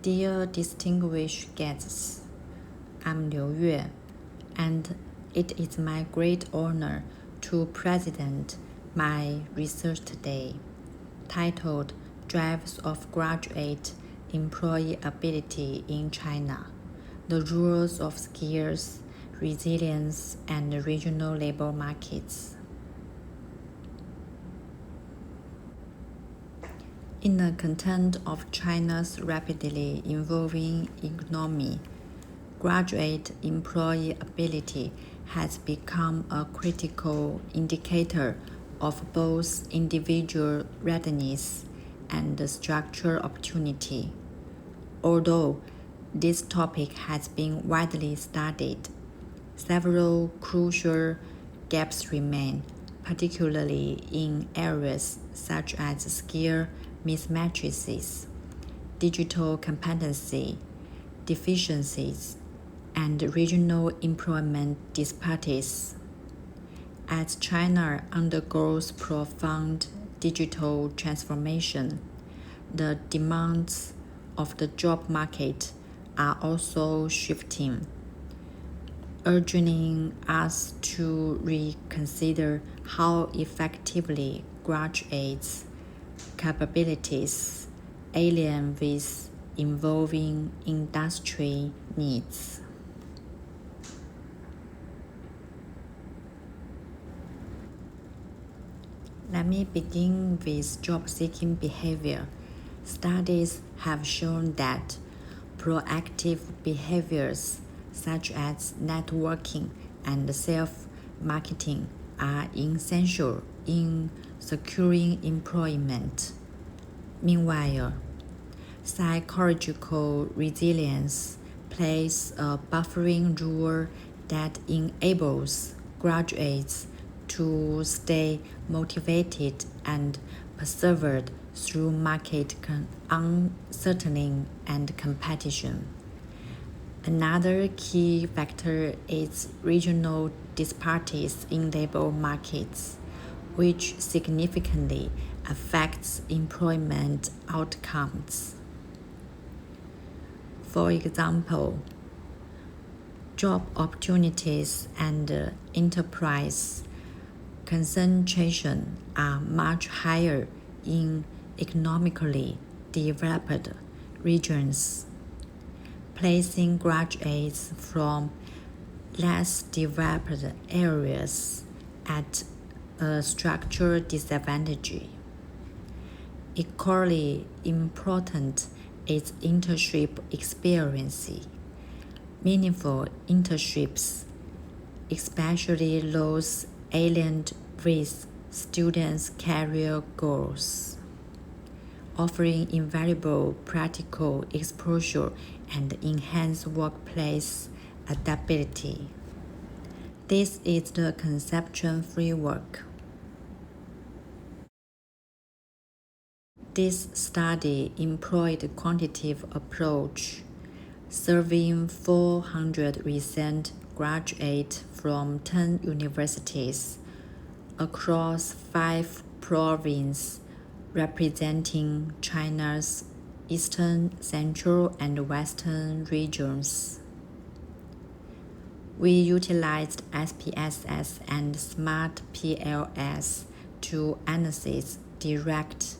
Dear distinguished guests, I'm Liu Yue, and it is my great honor to present my research today, titled Drives of Graduate Employability in China, the Rules of Skills, Resilience, and Regional Labor Markets. In the context of China's rapidly evolving economy, graduate employability has become a critical indicator of both individual readiness and structural opportunity. Although this topic has been widely studied, several crucial gaps remain, particularly in areas such as skill mismatches, digital competency deficiencies, and regional employment disparities. As China undergoes profound digital transformation, the demands of the job market are also shifting, urging us to reconsider how effectively graduates' capabilities align with evolving industry needs. Let me begin with job-seeking behavior. Studies have shown that proactive behaviors such as networking and self-marketing are essential in securing employment. Meanwhile, psychological resilience plays a buffering role that enables graduates to stay motivated and persevered through market uncertainty and competition. Another key factor is regional disparities in labor markets, which significantly affects employment outcomes. For example, job opportunities and enterprise concentration are much higher in economically developed regions, placing graduates from less developed areas at a structural disadvantage. Equally important is internship experience. Meaningful internships, especially those aligned with students' career goals, offering invaluable practical exposure and enhanced workplace adaptability. This is the conceptual framework. This study employed a quantitative approach, surveying 400 recent graduates from 10 universities across 5 provinces representing China's eastern, central, and western regions. We utilized SPSS and Smart PLS to analyze direct,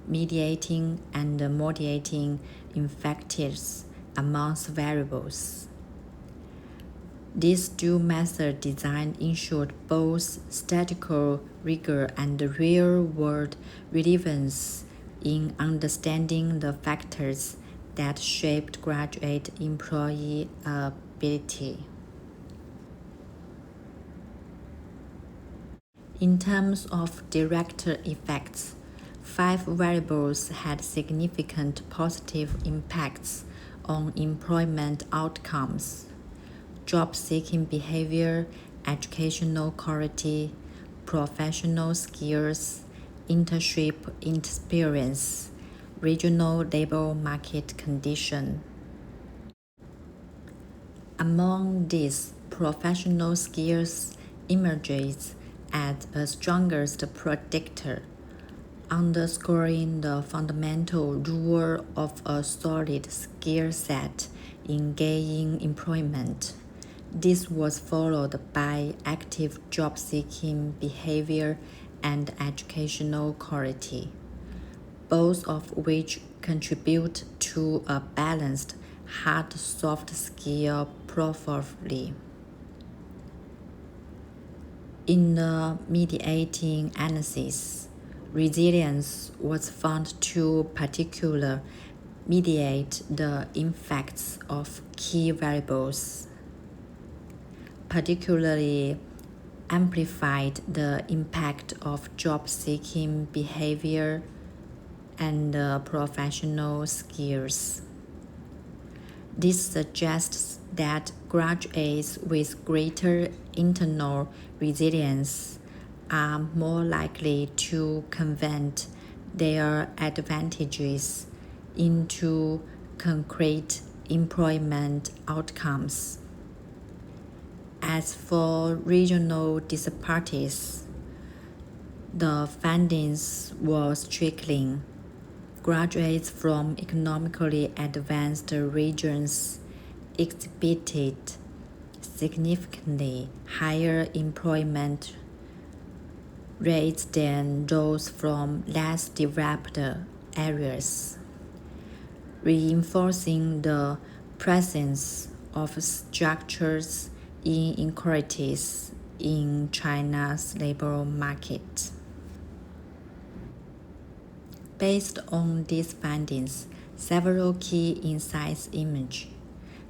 mediating, and modulating effects amongst variables. This dual method design ensured both statistical rigor and real-world relevance in understanding the factors that shaped graduate employability. In terms of direct effects, 5 variables had significant positive impacts on employment outcomes: job-seeking behavior, educational quality, professional skills, internship experience, regional labor market condition. Among these, professional skills emerges as a strongest predictor, underscoring the fundamental role of a solid skill set in gaining employment. This was followed by active job-seeking behavior and educational quality, both of which contribute to a balanced hard-soft skill profile. In the mediating analysis, resilience was found to particularly mediate the effects of key variables, particularly amplified the impact of job-seeking behavior and professional skills. This suggests that graduates with greater internal resilience are more likely to convert their advantages into concrete employment outcomes. As for regional disparities, the findings were striking. Graduates from economically advanced regions exhibited significantly higher employment rates than those from less developed areas, reinforcing the presence of structures inequalities in China's labor market. Based on these findings, several key insights emerge.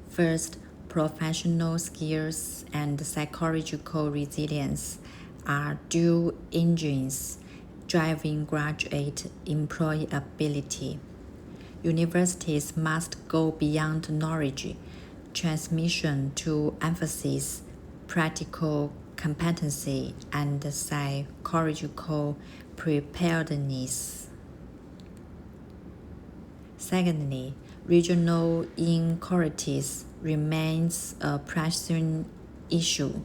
First, professional skills and psychological resilience are dual engines driving graduate employability. Universities must go beyond knowledge transmission to emphasize practical competency and psychological preparedness. Secondly, regional inequalities remains a pressing issue.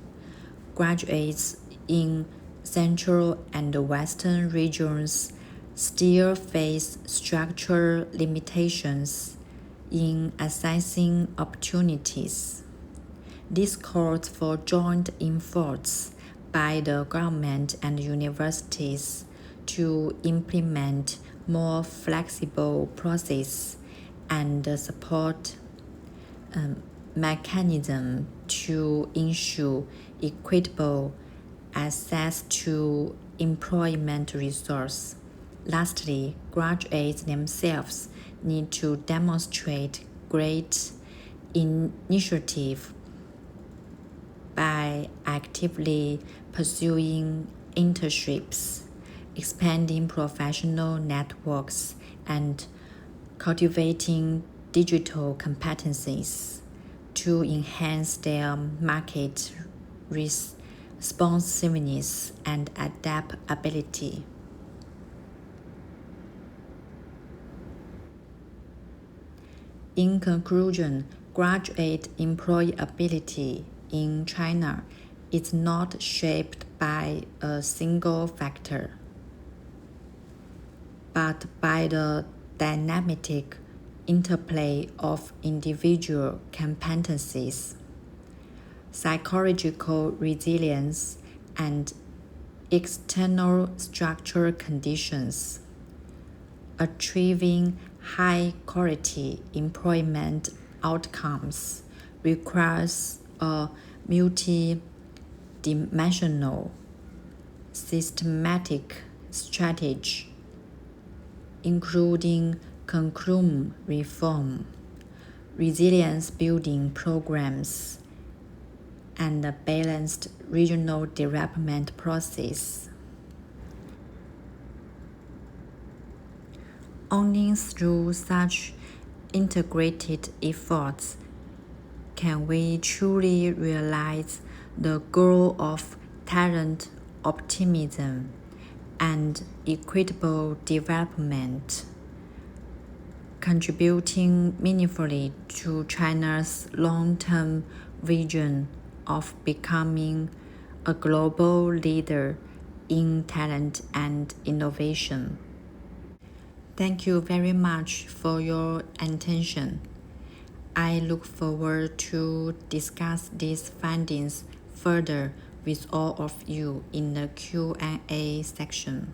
Graduates in central and western regions still face structural limitations in assessing opportunities. This calls for joint efforts by the government and universities to implement more flexible processes and support mechanism to ensure equitable access to employment resource. Lastly, graduates themselves need to demonstrate great initiative by actively pursuing internships, expanding professional networks, and cultivating digital competencies to enhance their market responsiveness and adaptability. In conclusion, graduate employability in China is not shaped by a single factor, but by the dynamic interplay of individual competencies, psychological resilience, and external structural conditions. Achieving high-quality employment outcomes requires a multi-dimensional, systematic strategy, including curriculum reform, resilience-building programs, and a balanced regional development process. Only through such integrated efforts can we truly realize the goal of talent optimism and equitable development, contributing meaningfully to China's long-term vision of becoming a global leader in talent and innovation. Thank you very much for your attention. I look forward to discuss these findings further with all of you in the Q&A section.